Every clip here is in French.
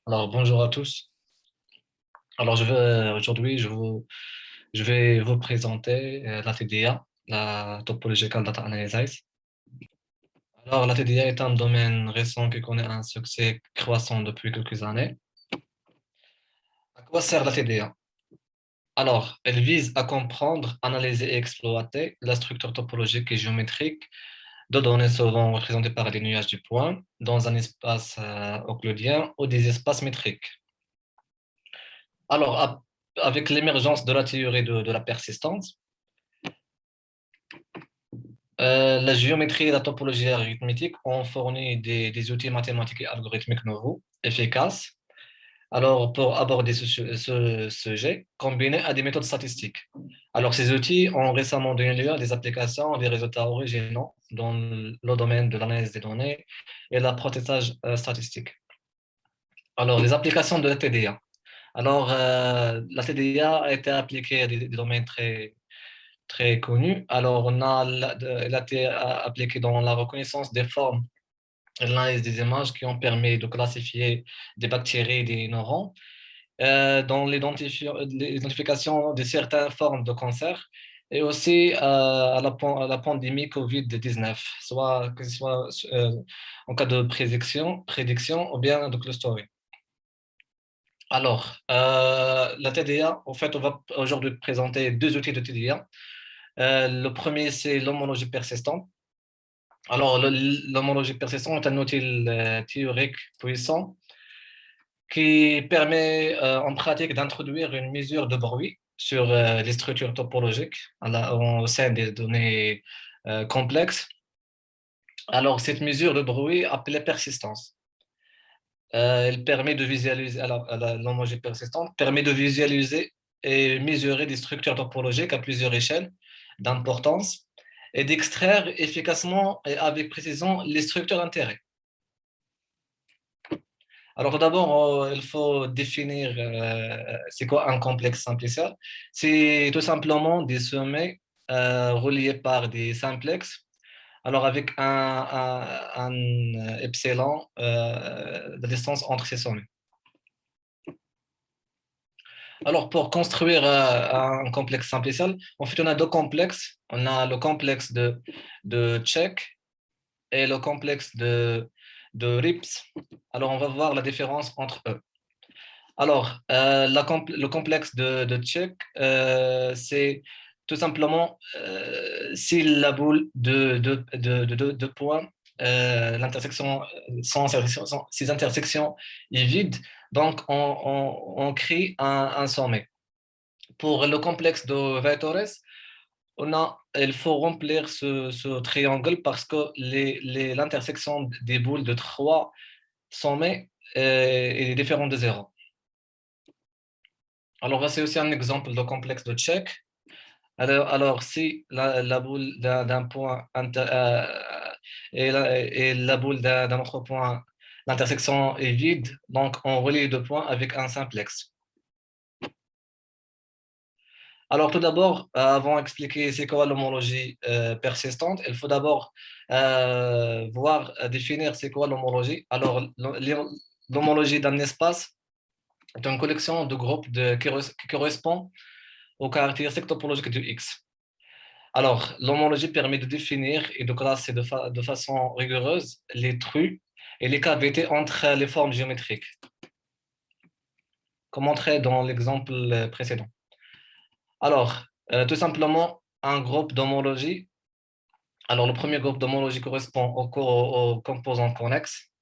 Alors, bonjour à tous. Alors, aujourd'hui, je vais vous présenter la TDA, la Topological Data Analysis. Alors, la TDA est un domaine récent qui connaît un succès croissant depuis quelques années. À quoi sert la TDA? Alors, elle vise à comprendre, analyser et exploiter la structure topologique et géométrique de données souvent représentées par des nuages de points dans un espace euclidien ou des espaces métriques. Alors, avec l'émergence de la théorie de la persistance, la géométrie et la topologie arithmétique ont fourni des outils mathématiques et algorithmiques nouveaux, efficaces, alors pour aborder ce sujet, combiné à des méthodes statistiques. Alors, ces outils ont récemment donné lieu à des applications et des résultats originaux dans le domaine de l'analyse des données et l'apprentissage statistique. Alors, les applications de la TDA. Alors, la TDA a été appliquée à des domaines très connus. Alors, elle a été appliquée dans la reconnaissance des formes et l'analyse des images qui ont permis de classifier des bactéries et des neurones, dans l'identification de certaines formes de cancer et aussi à la pandémie COVID-19, soit, que ce soit en cas de prédiction ou bien de clustering. Alors, la TDA, en fait, on va aujourd'hui présenter deux outils de TDA. Le premier, c'est l'homologie persistante. Alors, l'homologie persistante est un outil théorique puissant qui permet en pratique d'introduire une mesure de bruit sur les structures topologiques au sein des données complexes. Alors, cette mesure de bruit appelée persistance. Elle permet de visualiser, l'homologie persistante permet de visualiser et mesurer des structures topologiques à plusieurs échelles d'importance et d'extraire efficacement et avec précision les structures d'intérêt. Alors, tout d'abord, il faut définir c'est quoi un complexe simplicial. C'est tout simplement des sommets reliés par des simplexes. Alors, avec un epsilon de distance entre ces sommets. Alors, pour construire un complexe simplicial, en fait, on a deux complexes. On a le complexe de Check et le complexe de Rips. Alors, on va voir la différence entre eux. Alors, le complexe de Check, c'est tout simplement si la boule de points, l'intersection, ces intersections est vide, donc on crée un sommet. Pour le complexe de Vectores, il faut remplir ce triangle parce que l'intersection des boules de trois sommets est différente de zéro. Alors, voici aussi un exemple de complexe de Check. Alors si la boule d'un point et la boule d'un autre point, l'intersection est vide, donc on relie les deux points avec un simplex. Alors, tout d'abord, avant d'expliquer c'est quoi l'homologie persistante, il faut d'abord définir c'est quoi l'homologie. Alors, l'homologie d'un espace est une collection de groupes qui correspond aux caractéristiques topologiques de X. Alors, l'homologie permet de définir et de classer de façon rigoureuse les trous et les cavités entre les formes géométriques, comme montré dans l'exemple précédent. Alors, tout simplement, un groupe d'homologie. Alors, le premier groupe d'homologie correspond aux composants connexes.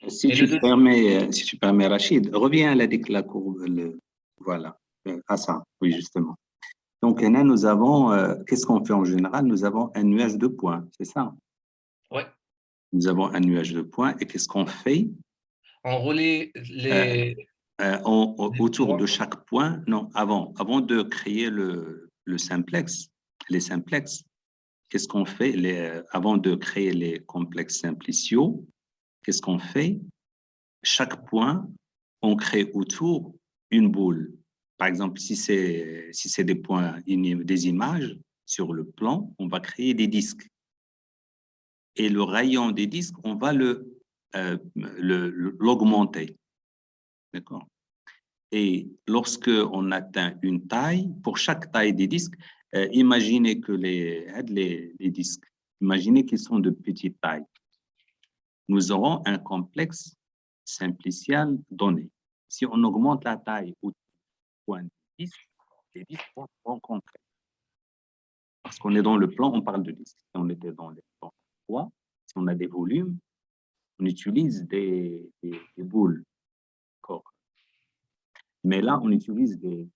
Si Et le tu deuxième, permets, si tu permets, Rachid, reviens à la courbe, voilà, à ça, oui, justement. Donc, là, nous avons, qu'est-ce qu'on fait en général? Nous avons un nuage de points, c'est ça? ouais, Nous avons un nuage de points et qu'est-ce qu'on fait? on relie Euh, les autour de points. chaque point, non, avant de créer le simplex, les simplexes, qu'est-ce qu'on fait avant de créer les complexes simpliciaux? Qu'est-ce qu'on fait? Chaque point, on crée autour une boule. Par exemple, si c'est des points, des images sur le plan, on va créer des disques. Et le rayon des disques, on va l'augmenter. D'accord. Et lorsque on atteint une taille, pour chaque taille des disques, imaginez que les disques, imaginez qu'ils sont de petite taille. Nous aurons un complexe simplicial donné. Si on augmente la taille au point de 10, les disques vont concrets. Parce qu'on est dans le plan, on parle de disques. Si on était dans les plans 3, si on a des volumes, on utilise des boules. Mais là, on utilise des...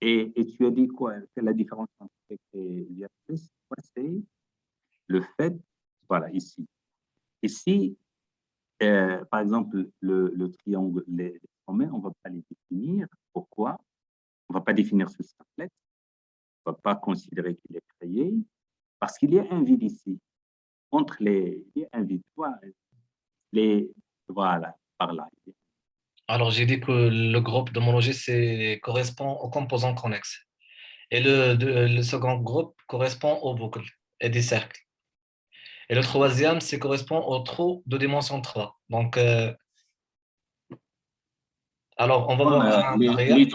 Et tu as dit quoi? C'est la différence entre les diacritiques, c'est le fait, voilà, ici. Ici, par exemple, le triangle, les sommets, on ne va pas les définir. Pourquoi? On ne va pas définir ce simplex. On ne va pas considérer qu'il est créé parce qu'il y a un vide ici. Entre les... Il y a un vide. Voilà, par là. Alors, j'ai dit que le groupe d'homologie correspond aux composants connexes. Et le second groupe correspond aux boucles et des cercles. Et le troisième, c'est correspond aux trous de dimension 3. Donc, alors, on va Comme, voir un réel. les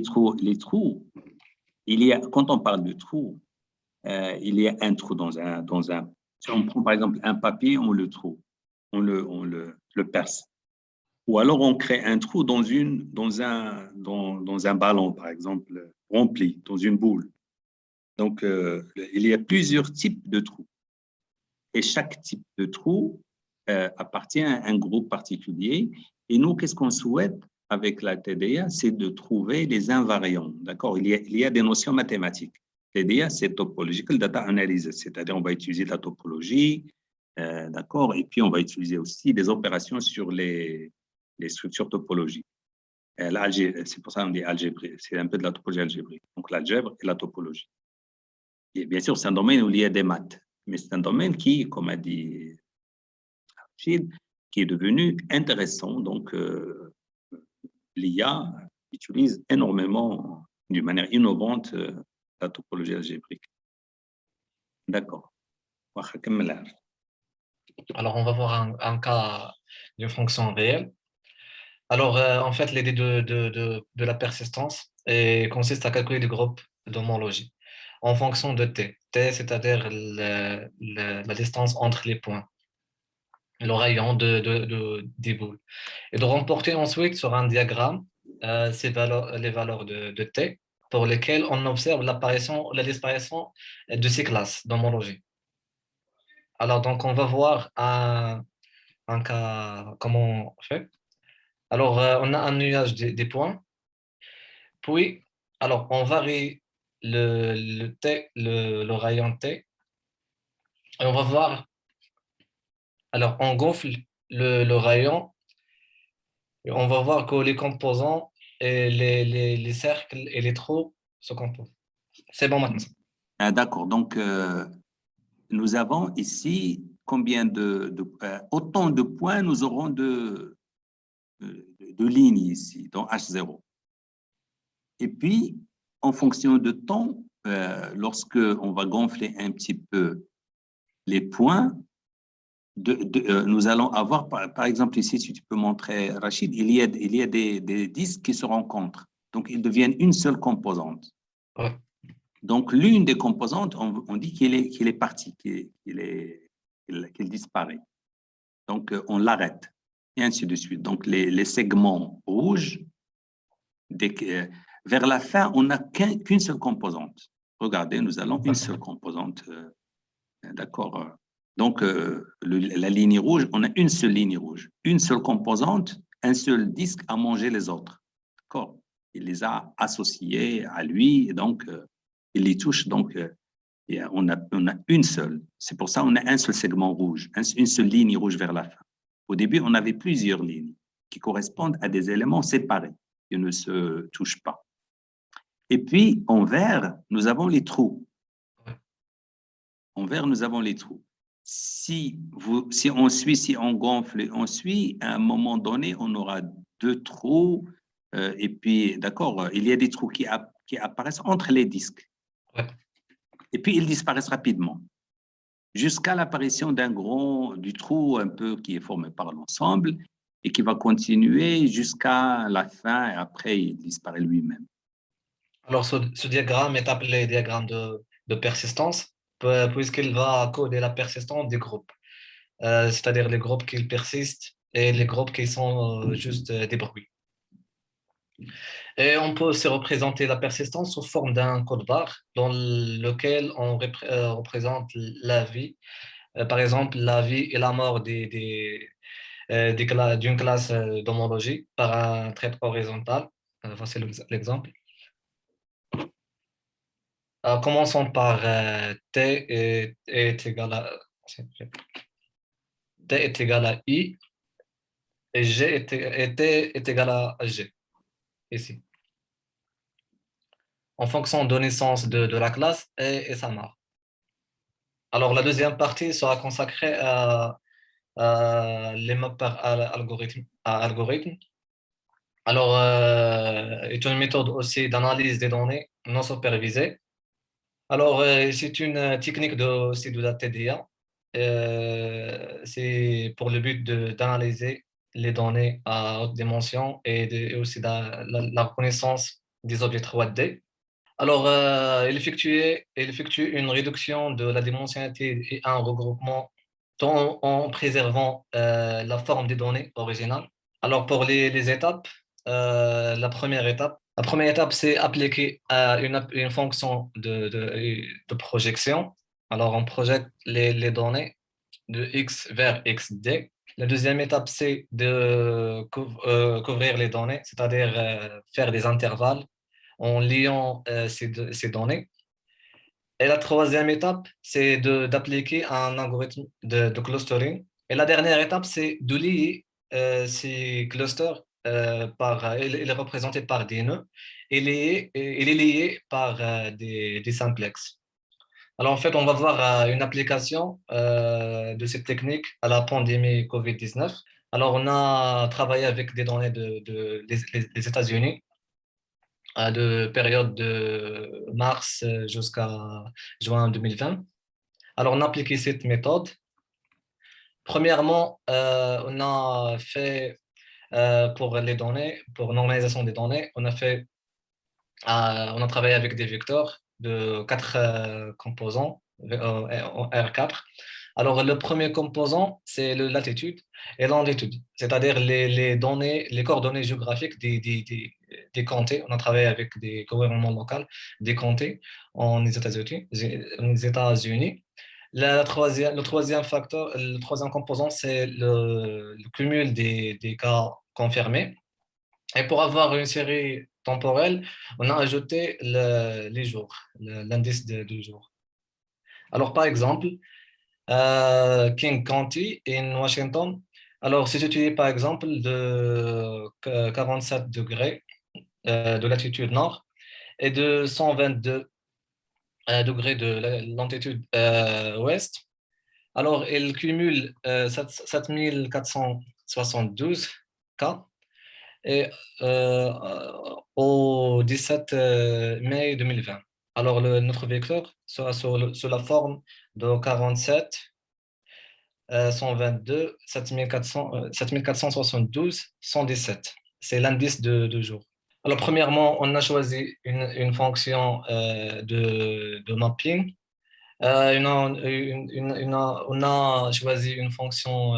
trous, il y a, quand on parle de trous, il y a un trou dans un. Si on prend par exemple un papier, on le trouve, le perce. Ou alors on crée un trou dans un ballon, par exemple, rempli, dans une boule. Donc, il y a plusieurs types de trous. Et chaque type de trou appartient à un groupe particulier. Et nous, qu'est-ce qu'on souhaite avec la TDA? C'est de trouver les invariants. D'accord? Il y a des notions mathématiques. TDA, c'est Topological Data Analysis, c'est-à-dire on va utiliser la topologie, d'accord? Et puis, on va utiliser aussi des opérations sur les structures topologiques. C'est pour ça qu'on dit algébrique. C'est un peu de la topologie algébrique. Donc, l'algèbre et la topologie. Et bien sûr, c'est un domaine où il y a des maths. Mais c'est un domaine qui, comme a dit Rachid, qui est devenu intéressant. Donc, l'IA utilise énormément, d'une manière innovante, la topologie algébrique. D'accord. Alors, on va voir un cas d'une fonction réelle. Alors, en fait, l'idée de la persistance consiste à calculer des groupes d'homologie en fonction de t. T, c'est-à-dire la distance entre les points, le rayon des boules. Et de remporter ensuite sur un diagramme les valeurs de t pour lesquelles on observe l'apparition ou la disparition de ces classes d'homologie. Alors, donc, on va voir un cas, comment on fait. Alors, on a un nuage des points. Puis, alors, on varie le rayon T. Et on va voir, alors, on gonfle le rayon. Et on va voir que les composants et les cercles et les trous se composent. C'est bon maintenant. Ah, d'accord. Donc, nous avons ici combien autant de points nous aurons de lignes ici, dans H0. Et puis, en fonction de temps, lorsque on va gonfler un petit peu les points, nous allons avoir, par exemple ici, si tu peux montrer, Rachid, il y a des disques qui se rencontrent. Donc, ils deviennent une seule composante. Ouais. Donc, l'une des composantes, on dit qu'il est parti, qu'il disparaît. Donc, on l'arrête, et ainsi de suite. Donc, les segments rouges, vers la fin, on n'a qu'une seule composante. Regardez, nous allons une seule composante. D'accord. Donc, la ligne rouge, on a une seule ligne rouge, une seule composante, un seul disque à manger les autres. D'accord. Il les a associés à lui, et donc, il les touche. Donc, on a une seule. C'est pour ça qu'on a un seul segment rouge, une seule ligne rouge vers la fin. Au début, on avait plusieurs lignes qui correspondent à des éléments séparés, qui ne se touchent pas. Et puis, en vert, nous avons les trous. En vert, nous avons les trous. Si on gonfle et on suit, à un moment donné, on aura deux trous. Et puis, d'accord, il y a des trous qui apparaissent entre les disques. Ouais. Et puis, ils disparaissent rapidement, jusqu'à l'apparition du trou un peu qui est formé par l'ensemble. et qui va continuer jusqu'à la fin et après il disparaît lui-même. Alors, ce diagramme est appelé diagramme de persistance, puisqu'il va coder la persistance des groupes, c'est-à-dire les groupes qui persistent et les groupes qui sont juste des bruits. Et on peut aussi représenter la persistance sous forme d'un code barre dans lequel on représente la vie, par exemple la vie et la mort d'une classe d'homologie par un trait horizontal. Voici l'exemple. Commençons par est égal à T est égal à I et T est égal à G, ici, en fonction de naissance de la classe et sa mort. Alors, la deuxième partie sera consacrée à les mappes par algorithme. Alors, est une méthode aussi d'analyse des données non supervisées. Alors, c'est une technique aussi de la TDA. C'est pour le but d'analyser les données à haute dimension et aussi la reconnaissance des objets 3D. Alors, il effectue une réduction de la dimensionnalité et un regroupement tout en préservant la forme des données originales. Alors, pour les étapes, la première étape, c'est appliquer une fonction de projection. Alors, on projette les données de X vers XD. La deuxième étape, c'est de couvrir les données, c'est-à-dire faire des intervalles en liant ces données. Et la troisième étape, c'est d'appliquer un algorithme de clustering. Et la dernière étape, c'est de lier ces clusters il est représenté par des nœuds et il est lié par des simplex. Alors en fait, on va voir une application de cette technique à la pandémie COVID-19. Alors on a travaillé avec des données des États-Unis de période de mars jusqu'à juin 2020. Alors, on a appliqué cette méthode. Premièrement, on a fait pour les données, pour normalisation des données, on a travaillé avec des vecteurs de quatre composants en R4. Alors, le premier composant, c'est le latitude et longitude, c'est-à-dire les données, les coordonnées géographiques des comtés. On a travaillé avec des gouvernements locaux, des comtés en États-Unis. Le troisième facteur, le troisième composant, c'est le cumul des cas confirmés. Et pour avoir une série temporelle, on a ajouté les jours, l'indice de jours. Alors, par exemple, King County in Washington. Alors, c'est étudié par exemple de 47 degrés de latitude nord et de 122 degrés de longitude ouest. Alors, il cumule 7472 cas et au 17 mai 2020. Alors, notre vecteur sera sous la forme de 47 122, 7472, 117. C'est l'indice de jour. Alors, premièrement, on a choisi une fonction de mapping. On a choisi une fonction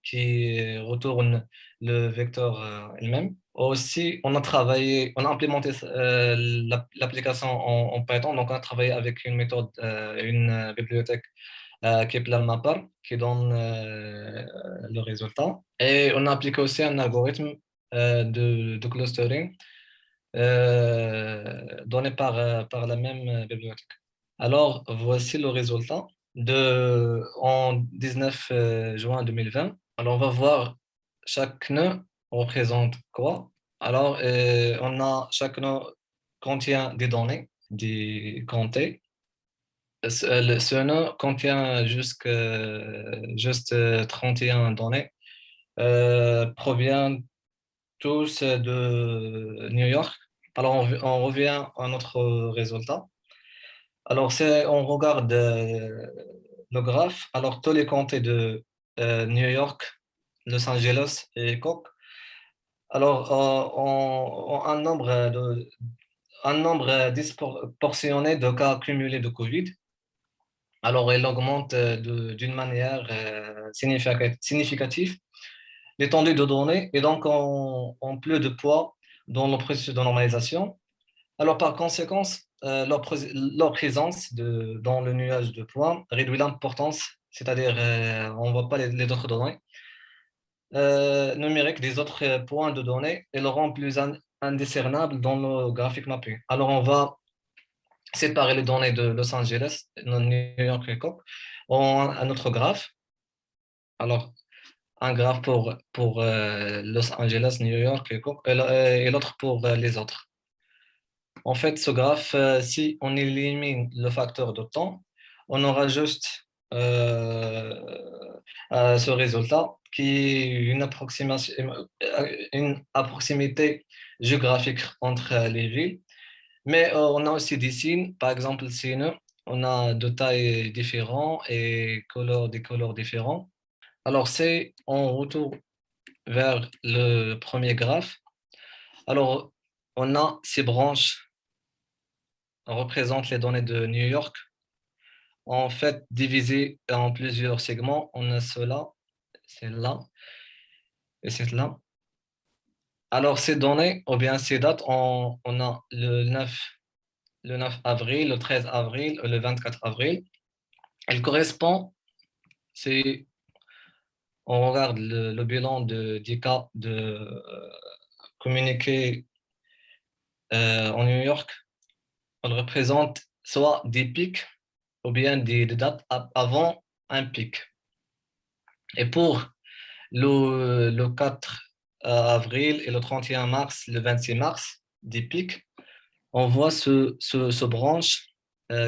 qui retourne le vecteur elle-même. Aussi, on a implémenté l'application en Python. Donc, on a travaillé avec une méthode, une bibliothèque Kepler Mapper qui donne le résultat. Et on a appliqué aussi un algorithme de clustering donné par la même bibliothèque. Alors, voici le résultat en 19 juin 2020. Alors, on va voir chaque nœud représente quoi. Alors, chaque nœud contient des données, des comtés. Ce nœud contient juste 31 données, provient tous de New York. Alors, on revient à notre résultat. Alors, on regarde le graphe. Alors, tous les comtés de New York Los Angeles et Coq. Alors, un nombre disproportionné de cas cumulés de Covid. Alors, elle augmente d'une manière significative l'étendue de données et donc on plus de poids dans le processus de normalisation. Alors, par conséquent, leur présence dans le nuage de points réduit l'importance, c'est-à-dire on ne voit pas les autres données numériques des autres points de données et le rend plus indiscernable dans le graphique mapping. Alors, on va séparer les données de Los Angeles, de New York et Cook en un autre graphe. Alors, un graphe pour Los Angeles, New York et Cook et l'autre pour les autres. En fait, ce graphe, si on élimine le facteur de temps, on aura juste ce résultat qui est une approximité géographique entre les villes. Mais on a aussi des signes, par exemple le signe, on a de tailles différentes et des couleurs différents. Alors, c'est en retour vers le premier graphe. Alors, on a ces branches représentent les données de New York. En fait, divisées en plusieurs segments, on a cela, celle-là et celle-là. Alors, ces données, ou bien ces dates, on a le 9 avril, le 13 avril, le 24 avril. Elle correspond, c'est, on regarde le bilan de 10 cas de communiqués en New York. Elle représente soit des pics ou bien des dates avant un pic. Et pour le 4 avril et le 31 mars, le 26 mars, des pics, on voit ce branche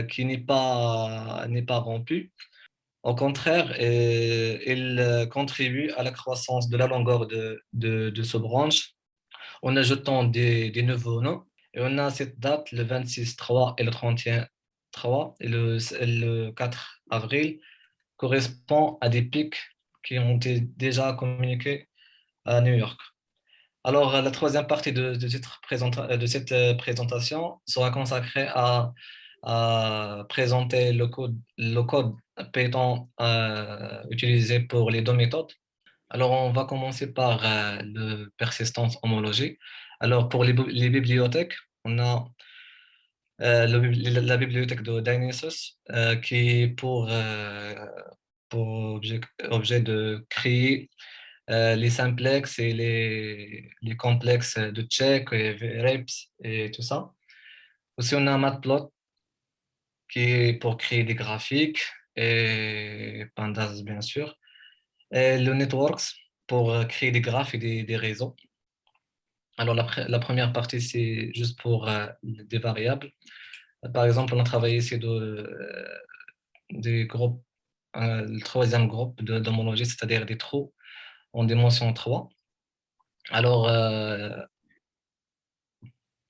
qui n'est pas rompu. Au contraire, il contribue à la croissance de la longueur de ce branche en ajoutant des nouveaux noms. Et on a cette date, le 26-3 et le 31-3 et le 4 avril correspond à des pics qui ont été déjà communiqués à New York. Alors, la troisième partie de cette présentation sera consacrée à présenter le code Python utilisé pour les deux méthodes. Alors, on va commencer par le persistance homologuée. Alors, pour les bibliothèques, on a la bibliothèque de Dionysus qui est pour objet de créer les simplex et les complexes de check et reps et tout ça. Aussi, on a Matplot qui est pour créer des graphiques et Pandas, bien sûr. Et le Networks pour créer des graphes et des réseaux. Alors, la première partie, c'est juste pour des variables. Par exemple, on a travaillé ici des groupes, le troisième groupe d'homologie, c'est-à-dire des trous en dimension 3. Alors,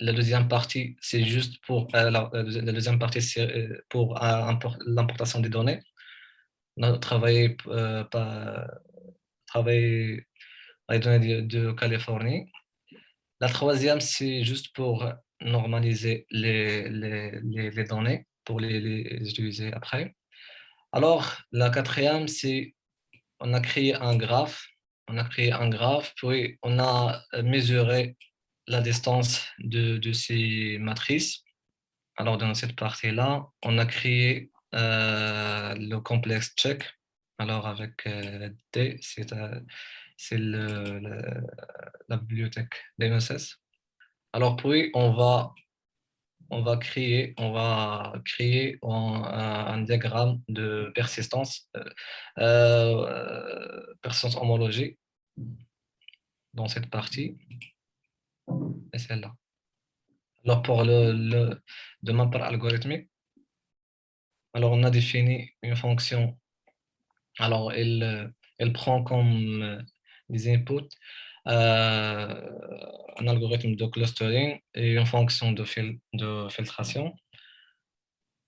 la deuxième partie, c'est juste pour la deuxième partie, c'est pour l'importation des données. On a travaillé avec les données de Californie. La troisième, c'est juste pour normaliser les données, pour les utiliser après. Alors, la quatrième, c'est on a créé un graphe. On a créé un graphe, puis on a mesuré la distance de ces matrices. Alors, dans cette partie-là, on a créé le complexe check. Alors, avec D, c'est la bibliothèque d'MSS. Alors, puis, on va créer un diagramme de persistance homologique dans cette partie et celle-là. Alors, pour de mapper algorithmique, alors on a défini une fonction. Alors, elle prend comme des inputs un algorithme de clustering et une fonction de filtration.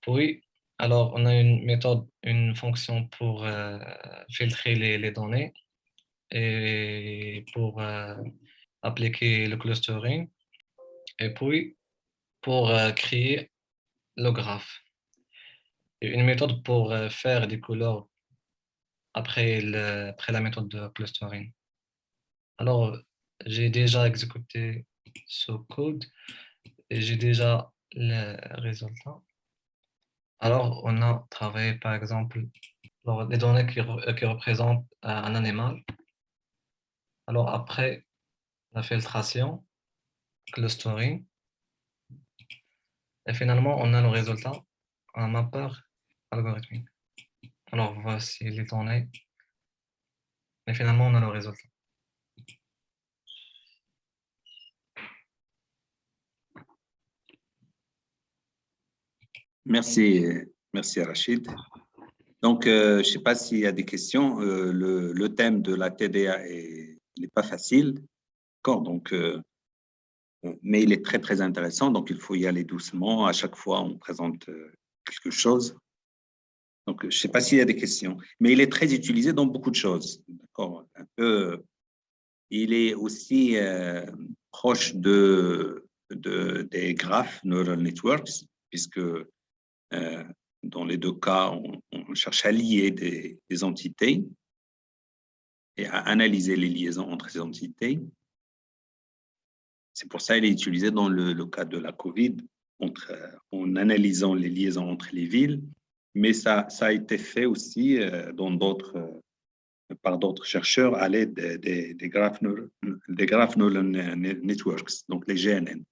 Puis, alors, on a une méthode, une fonction pour filtrer les données. et pour appliquer le clustering et puis pour créer le graphe. Et une méthode pour faire des couleurs après la méthode de clustering. Alors, j'ai déjà exécuté ce code et j'ai déjà le résultat. Alors, on a travaillé par exemple sur les données qui représentent un animal. Alors, après la filtration, clustering, et finalement, on a le résultat, un mapper algorithmique. Alors, voici les données, et finalement, on a le résultat. Merci, merci Rachid. Donc, je ne sais pas s'il y a des questions. Le thème de la TDA n'est pas facile, d'accord? Donc, mais il est très, très intéressant. Donc, il faut y aller doucement. À chaque fois, on présente quelque chose. Donc, je ne sais pas s'il y a des questions. Mais il est très utilisé dans beaucoup de choses, d'accord? Un peu, il est aussi proche des graphes neural networks, puisque dans les deux cas, on cherche à lier des entités et à analyser les liaisons entre ces entités. C'est pour ça qu'il est utilisé dans le cas de la COVID, en analysant les liaisons entre les villes, mais ça a été fait aussi par d'autres chercheurs à l'aide des graph neural networks, donc les GNN.